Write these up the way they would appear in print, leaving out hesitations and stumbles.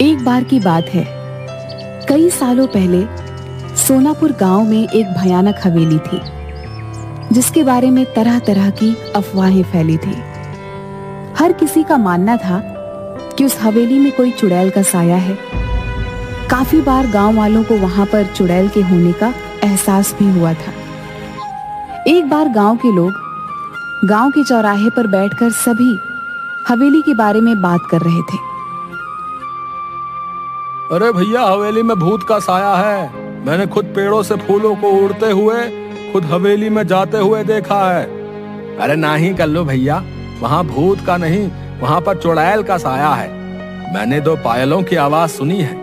एक बार की बात है, कई सालों पहले सोनापुर गांव में एक भयानक हवेली थी, जिसके बारे में तरह तरह की अफवाहें फैली थी। हर किसी का मानना था कि उस हवेली में कोई चुड़ैल का साया है। काफी बार गांव वालों को वहां पर चुड़ैल के होने का एहसास भी हुआ था। एक बार गांव के लोग गांव के चौराहे पर बैठकर सभी हवेली के बारे में बात कर रहे थे। अरे भैया, हवेली में भूत का साया है। मैंने खुद पेड़ों से फूलों को उड़ते हुए खुद हवेली में जाते हुए देखा है। अरे नहीं कर लो भैया, वहाँ भूत का नहीं, वहाँ पर चुड़ैल का साया है। मैंने 2 पायलों की आवाज सुनी है।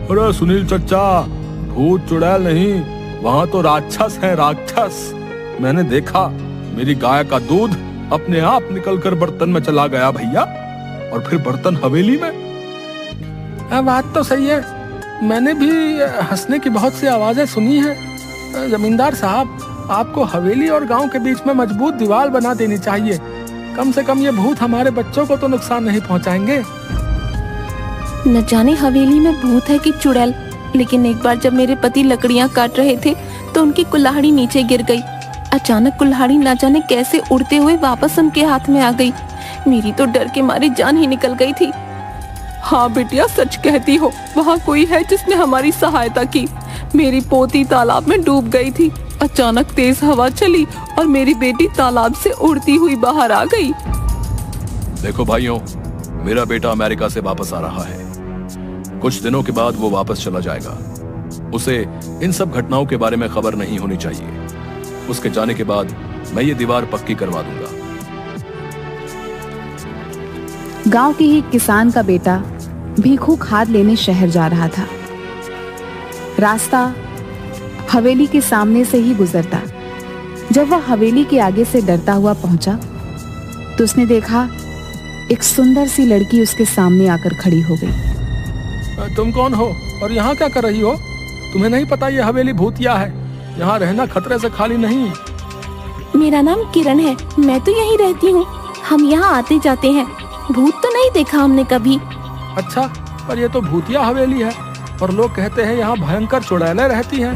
अरे सुनील चचा, भूत चुड़ैल नहीं, वहाँ तो राक्षस है, राक्षस। मैंने देखा, मेरी गाय का दूध अपने आप निकलकर बर्तन में चला गया भैया, और फिर बर्तन हवेली में। बात तो सही है, मैंने भी हंसने की बहुत सी आवाजें सुनी हैं। जमींदार साहब, आपको हवेली और गांव के बीच में मजबूत दीवार बना देनी चाहिए। कम से कम ये भूत हमारे बच्चों को तो नुकसान नहीं पहुंचाएंगे। न जाने हवेली में भूत है कि चुड़ैल, लेकिन एक बार जब मेरे पति लकड़ियां काट रहे थे तो उनकी कुल्हाड़ी नीचे गिर गई। अचानक कुल्हाड़ी न जाने कैसे उड़ते हुए वापस उनके हाथ में आ गई। मेरी तो डर के मारे जान ही निकल गई थी। हाँ बिटिया, सच कहती हो, वहाँ कोई है जिसने हमारी सहायता की। मेरी पोती तालाब में डूब गई थी। अचानक तेज हवा चली और मेरी बेटी तालाब से उड़ती हुई बाहर आ गई। देखो भाइयों, मेरा बेटा अमेरिका से वापस आ रहा है। कुछ दिनों के बाद वो वापस चला जाएगा। उसे इन सब घटनाओं के बारे में खबर नहीं होनी चाहिए। उसके जाने के बाद मैं ये दीवार पक्की करवा दूंगा। गांव के ही किसान का बेटा भीखू खाद लेने शहर जा रहा था। रास्ता हवेली के सामने से ही गुजरता। जब वह हवेली के आगे से डरता हुआ पहुंचा तो उसने देखा एक सुंदर सी लड़की उसके सामने आकर खड़ी हो गई। तुम कौन हो और यहाँ क्या कर रही हो? तुम्हें नहीं पता ये हवेली भूतिया है? यहाँ रहना खतरे से खाली नहीं। मेरा नाम किरण है, मैं तो यहीं रहती हूँ। हम यहाँ आते जाते हैं। भूत तो नहीं देखा हमने कभी। अच्छा, पर ये तो भूतिया हवेली है और लोग कहते हैं यहाँ भयंकर चुड़ैलें रहती हैं।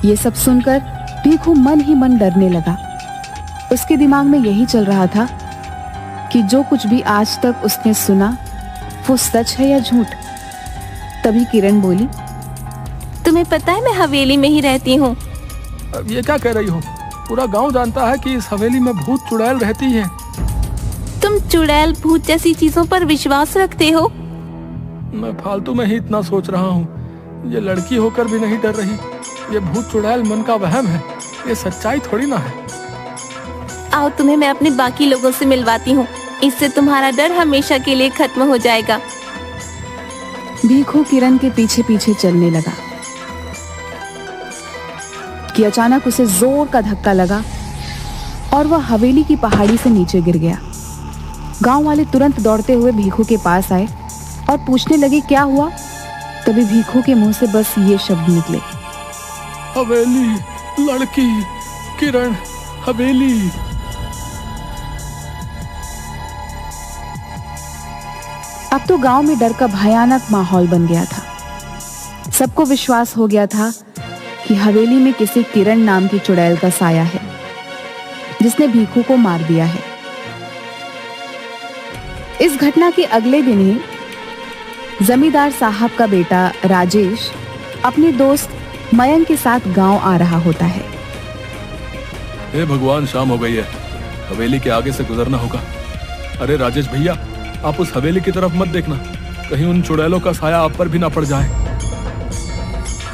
ये सब सुनकर भीखू मन ही मन डरने लगा। उसके दिमाग में यही चल रहा था कि जो कुछ भी आज तक उसने सुना वो सच है या झूठ। तभी किरण बोली, तुम्हें पता है मैं हवेली में ही रहती हूँ। ये क्या कह रही हो? पूरा गांव जानता है कि इस हवेली में भूत चुड़ैल रहती है। तुम चुड़ैल भूत जैसी चीजों पर विश्वास रखते हो? मैं फालतू में ही इतना सोच रहा हूँ। ये लड़की होकर भी नहीं डर रही। ये भूत चुड़ैल मन का वहम है, ये सच्चाई थोड़ी ना है। आओ तुम्हें मैं अपने बाकी लोगों से मिलवाती हूँ, इससे तुम्हारा डर हमेशा के लिए खत्म हो जाएगा। भीखू किरण के पीछे पीछे चलने लगा कि अचानक उसे जोर का धक्का लगा और वह हवेली की पहाड़ी से नीचे गिर गया। गांव वाले तुरंत दौड़ते हुए भीखू के पास आए और पूछने लगे क्या हुआ। तभी भीखू के मुंह से बस ये शब्द निकले, हवेली, लड़की, किरण, हवेली। अब तो गांव में डर का भयानक माहौल बन गया था। सबको विश्वास हो गया था कि हवेली में किसी किरण नाम की चुड़ैल का साया है जिसने भीखू को मार दिया है। इस घटना के अगले दिन ही जमींदार साहब का बेटा राजेश अपने दोस्त मयंक के साथ गांव आ रहा होता है। हे भगवान, शाम हो गई है, हवेली के आगे से गुजरना होगा। अरे राजेश भैया, आप उस हवेली की तरफ मत देखना, कहीं उन चुड़ैलों का साया आप पर भी ना पड़ जाए।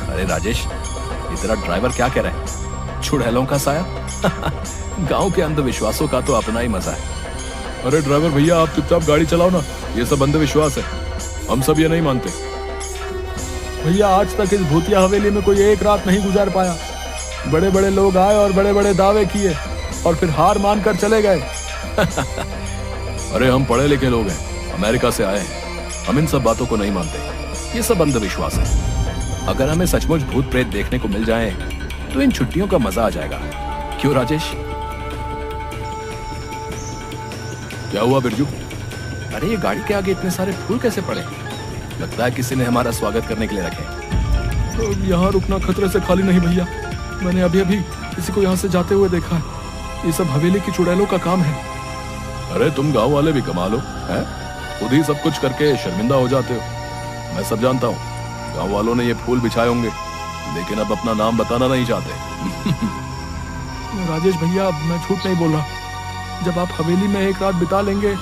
अरे राजेश, ये तेरा ड्राइवर क्या कह रहा है? चुड़ैलों का साया? गांव के अंधविश्वासों का तो अपना ही मजा है। अरे ड्राइवर भैया, आप चुपचाप गाड़ी चलाओ ना, ये सब अंधविश्वास है, हम सब ये नहीं मानते। भैया, आज तक इस भूतिया हवेली में कोई एक रात नहीं गुजार पाया। बड़े बड़े लोग आए और बड़े बड़े दावे किए और फिर हार मानकर चले गए। अरे हम पढ़े लिखे लोग हैं, अमेरिका से आए हैं, हम इन सब बातों को नहीं मानते। ये सब अंधविश्वास है। अगर हमें सचमुच भूत प्रेत देखने को मिल जाए तो इन छुट्टियों का मजा आ जाएगा। क्यों राजेश? क्या हुआ बिरजू? अरे ये गाड़ी के आगे इतने सारे फूल कैसे पड़े? लगता है किसी ने हमारा स्वागत करने के लिए रखे। तो यहाँ रुकना खतरे से खाली नहीं भैया। मैंने अभी अभी किसी को यहाँ से जाते हुए देखा है। ये सब हवेली की चुड़ैलों का काम है। अरे तुम गांव वाले भी कमाल हो, हैं? खुद ही सब कुछ करके शर्मिंदा हो जाते हो। मैं सब जानता हूँ। गांव वालों ने ये फूल बिछाए होंगे, लेकिन अब अपना नाम बताना नहीं चाहते। राजेश भैया, मैं झूठ नहीं बोल रहा। जब आप हवेली में एक रात बिता लेंगे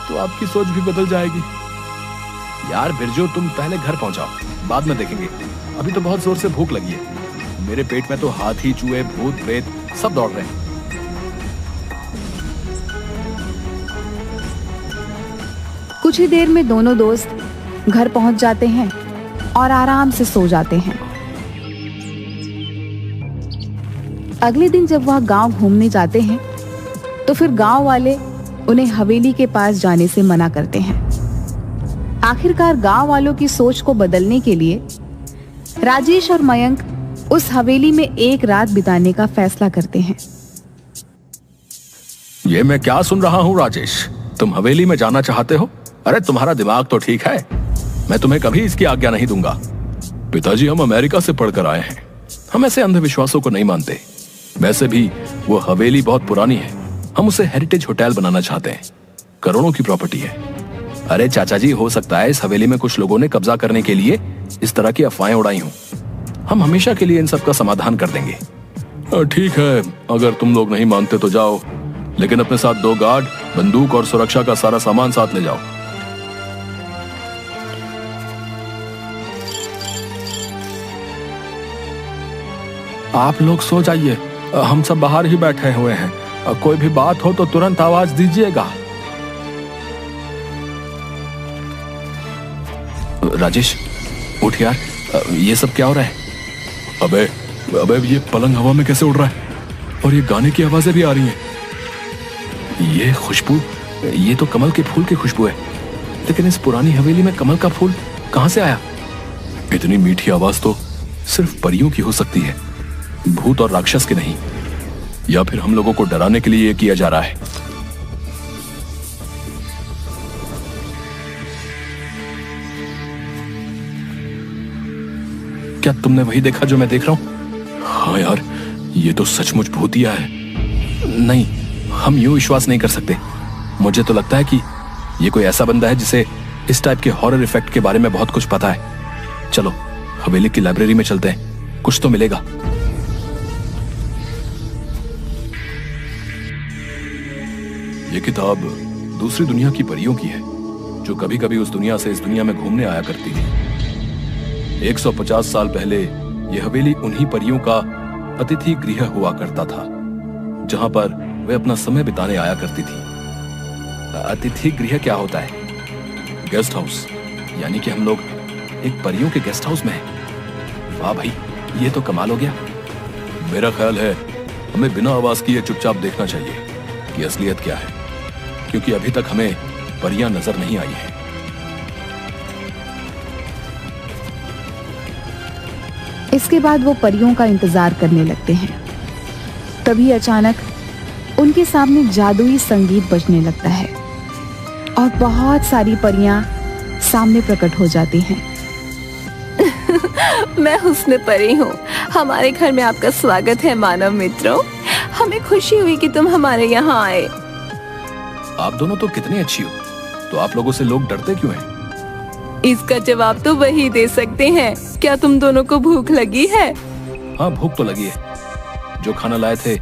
तो आपकी सोच भी बदल जाएगी। यार बिरजू, तुम पहले घर पहुंचाओ, बाद में देखेंगे। अभी तो बहुत जोर से भूख लगी है। मेरे पेट में तो हाथी, चूहे, भूत, प्रेत सब दौड़ रहे हैं। कुछ ही देर में दोनों दोस्त घर पहुंच जाते हैं और आराम से सो जाते हैं। अगले दिन जब वह गांव घूमने जाते हैं तो फिर गांव वाले उन्हें हवेली के पास जाने से मना करते हैं। आखिरकार गांव वालों की सोच को बदलने के लिए राजेश और मयंक उस हवेली में एक रात बिताने का फैसला करते हैं। ये मैं क्या सुन रहा हूँ राजेश? तुम हवेली में जाना चाहते हो? अरे तुम्हारा दिमाग तो ठीक है। मैं तुम्हें कभी इसकी आज्ञा नहीं दूंगा। पिताजी, हम अमेरिका से पढ़कर आए हैं। हम ऐसे अंधविश्वासों को नहीं मानते। वैसे भी वो हवेली बहुत पुरानी है। हम उसे हेरिटेज होटल बनाना चाहते हैं। करोड़ों की प्रॉपर्टी है। अरे चाचा जी, हो सकता है इस हवेली में कुछ लोगों ने कब्जा करने के लिए इस तरह की अफवाहें उड़ाई हों। हम हमेशा के लिए इन सब का समाधान कर देंगे। ठीक है, अगर तुम लोग नहीं मानते तो जाओ, लेकिन अपने साथ 2 गार्ड, बंदूक और सुरक्षा का सारा सामान साथ ले जाओ। आप लोग सो जाइए, हम सब बाहर ही बैठे हुए हैं। कोई भी बात हो तो तुरंत आवाज दीजिएगा। राजेश, उठ यार, ये सब क्या हो रहा है? अबे ये पलंग हवा में कैसे उड़ रहा है? और ये गाने की आवाजें भी आ रही हैं। ये खुशबू, ये तो कमल के फूल की खुशबू है। लेकिन इस पुरानी हवेली में कमल का फूल कहां से आया? इतनी मीठी आवाज तो सिर्फ परियों की हो सकती है, भूत और राक्षस की नहीं। या फिर हम लोगों को डराने के लिए ये किया जा रहा है। क्या तुमने वही देखा जो मैं देख रहा हूं? हाँ यार, ये तो सचमुच भूतिया है। नहीं, हम यूं विश्वास नहीं कर सकते। मुझे तो लगता है कि ये कोई ऐसा बंदा है जिसे इस टाइप के हॉरर इफेक्ट के बारे में बहुत कुछ पता है। चलो हवेली की लाइब्रेरी में चलते हैं, कुछ तो मिलेगा। ये किताब दूसरी दुनिया की परियों की है, जो कभी कभी उस दुनिया से इस दुनिया में घूमने आया करती थी। 150 साल पहले यह हवेली उन्हीं परियों का अतिथि गृह हुआ करता था, जहां पर वे अपना समय बिताने आया करती थी। अतिथि गृह क्या होता है? Guest house. यानी कि हम लोग एक परियों के गेस्ट हाउस में हैं। वाह भाई, ये तो कमाल हो गया। मेरा ख्याल है हमें बिना आवाज किए चुपचाप देखना चाहिए कि असलियत क्या है, क्योंकि अभी तक हमें परियां नजर नहीं आई हैं। इसके बाद वो परियों का इंतजार करने लगते हैं। तभी अचानक उनके सामने जादुई संगीत बजने लगता है और बहुत सारी परियां सामने प्रकट हो जाती हैं। मैं हुस्न परी हूँ। हमारे घर में आपका स्वागत है मानव मित्रों। हमें खुशी हुई कि तुम हमारे यहाँ आए। आप दोनों तो कितनी अच्छी हो, तो आप लोगों से लोग डरते क्यों हैं? इसका जवाब तो वही दे सकते हैं। क्या तुम दोनों को भूख लगी है? हाँ, भूख तो लगी है। जो खाना लाए थे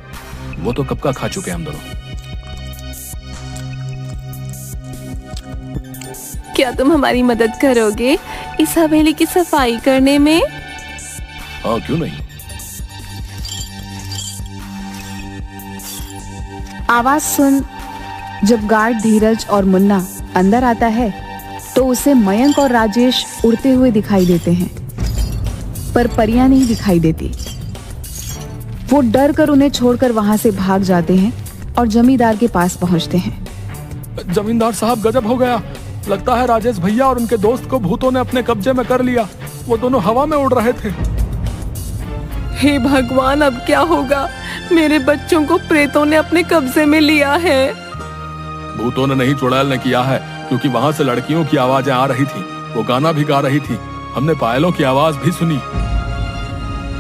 वो तो कब का खा चुके हैं हम दोनों। क्या तुम हमारी मदद करोगे इस हवेली की सफाई करने में? हाँ, क्यों नहीं। आवाज सुन जब गार्ड धीरज और मुन्ना अंदर आता है तो उसे मयंक और राजेश उड़ते हुए दिखाई देते हैं, पर परियां नहीं दिखाई देती। वो डर कर उन्हें छोड़कर वहां से भाग जाते हैं और जमींदार के पास पहुंचते हैं। जमींदार साहब, गजब हो गया। लगता है राजेश भैया और उनके दोस्त को भूतों ने अपने कब्जे में कर लिया। वो दोनों हवा में उड़ रहे थे। हे भगवान, अब क्या होगा? मेरे बच्चों को प्रेतों ने अपने कब्जे में लिया है। भूतों ने नहीं, चुड़ैल ने किया है, क्योंकि वहाँ से लड़कियों की आवाजें आ रही थी, वो गाना भी गा रही थी, हमने पायलों की आवाज भी सुनी।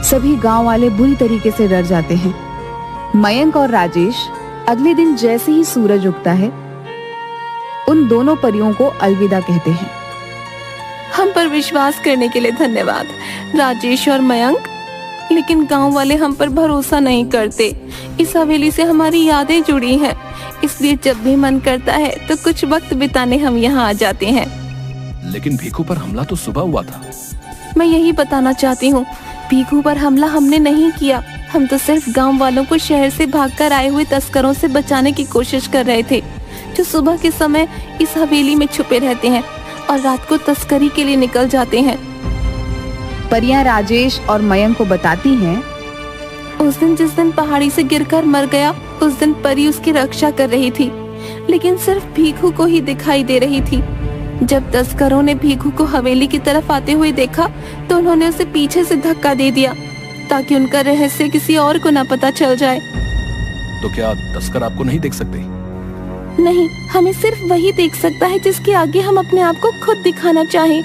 सभी गांव वाले बुरी तरीके से डर जाते हैं। मयंक और राजेश अगले दिन जैसे ही सूरज उगता है, उन दोनों परियों को अलविदा कहते हैं। हम पर विश्वास करने के लिए धन्यवाद राजेश और मयंक, लेकिन गांव वाले हम पर भरोसा नहीं करते। इस हवेली से हमारी यादें जुड़ी हैं, इसलिए जब भी मन करता है तो कुछ वक्त बिताने हम यहाँ आ जाते हैं। लेकिन भीखू पर हमला तो सुबह हुआ था। मैं यही बताना चाहती हूँ, भीखू पर हमला हमने नहीं किया। हम तो सिर्फ गांव वालों को शहर से भागकर आए हुए तस्करों से बचाने की कोशिश कर रहे थे, जो सुबह के समय इस हवेली में छुपे रहते हैं और रात को तस्करी के लिए निकल जाते हैं। परियां राजेश और मयंक को बताती हैं, उस दिन जिस दिन पहाड़ी से गिरकर मर गया, उस दिन परी उसकी रक्षा कर रही थी, लेकिन सिर्फ भीखू को ही दिखाई दे रही थी। जब तस्करों ने भीखू को हवेली की तरफ आते हुए देखा तो उन्होंने उसे पीछे से धक्का दे दिया, ताकि उनका रहस्य किसी और को न पता चल जाए। तो क्या तस्कर आपको नहीं देख सकते? नहीं, हमें सिर्फ वही देख सकता है जिसके आगे हम अपने आप को खुद दिखाना चाहें।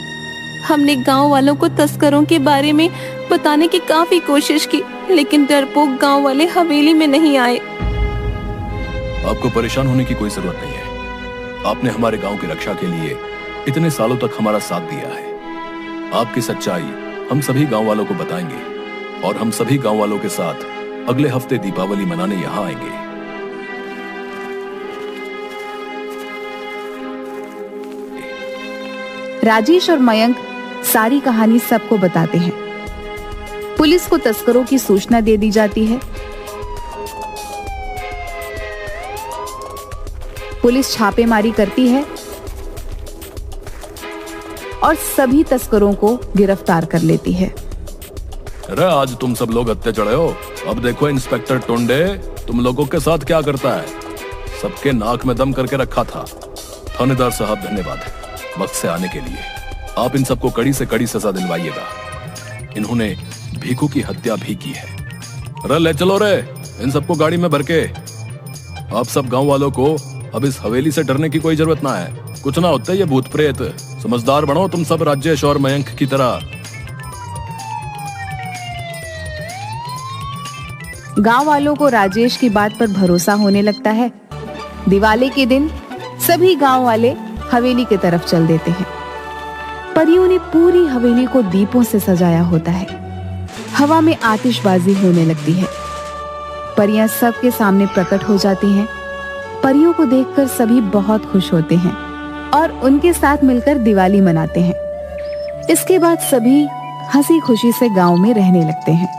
हमने गांव वालों को तस्करों के बारे में बताने की काफी कोशिश की, लेकिन डरपोक गांव वाले हवेली में नहीं आए। आपको परेशान होने की कोई जरूरत नहीं है। आपने हमारे गांव की रक्षा के लिए इतने सालों तक हमारा साथ दिया है। आपकी सच्चाई हम सभी गांव वालों को बताएंगे और हम सभी गांव वालों के साथ अगले हफ्ते दीपावली मनाने यहाँ आएंगे। राजेश और मयंक सारी कहानी सबको बताते हैं। पुलिस को तस्करों की सूचना दे दी जाती है। पुलिस छापेमारी करती है और सभी तस्करों को गिरफ्तार कर लेती है। अरे आज तुम सब लोग हत्थे चढ़े हो। अब देखो इंस्पेक्टर टोंडे तुम लोगों के साथ क्या करता है। सबके नाक में दम करके रखा था। थानेदार साहब धन्यवाद वक्त से आने के लिए। आप इन सबको कड़ी से कड़ी सजा दिलवाइएगा। इन्होंने भीखू की हत्या भी की है। अरे ले चलो रे इन सबको गाड़ी में भर के। आप सब गांव वालों को अब इस हवेली से डरने की कोई जरूरत ना है। कुछ ना होते ये भूत प्रेत। समझदार बनो तुम सब राजेश और मयंक की तरह। गांव वालों को राजेश की बात पर भरोसा होने लगता है। दिवाली के दिन सभी गांव वाले हवेली की तरफ चल देते हैं। परियों ने पूरी हवेली को दीपों से सजाया होता है। हवा में आतिशबाजी होने लगती है। परियां सबके सामने प्रकट हो जाती हैं। परियों को देखकर सभी बहुत खुश होते हैं और उनके साथ मिलकर दिवाली मनाते हैं। इसके बाद सभी हंसी खुशी से गांव में रहने लगते हैं।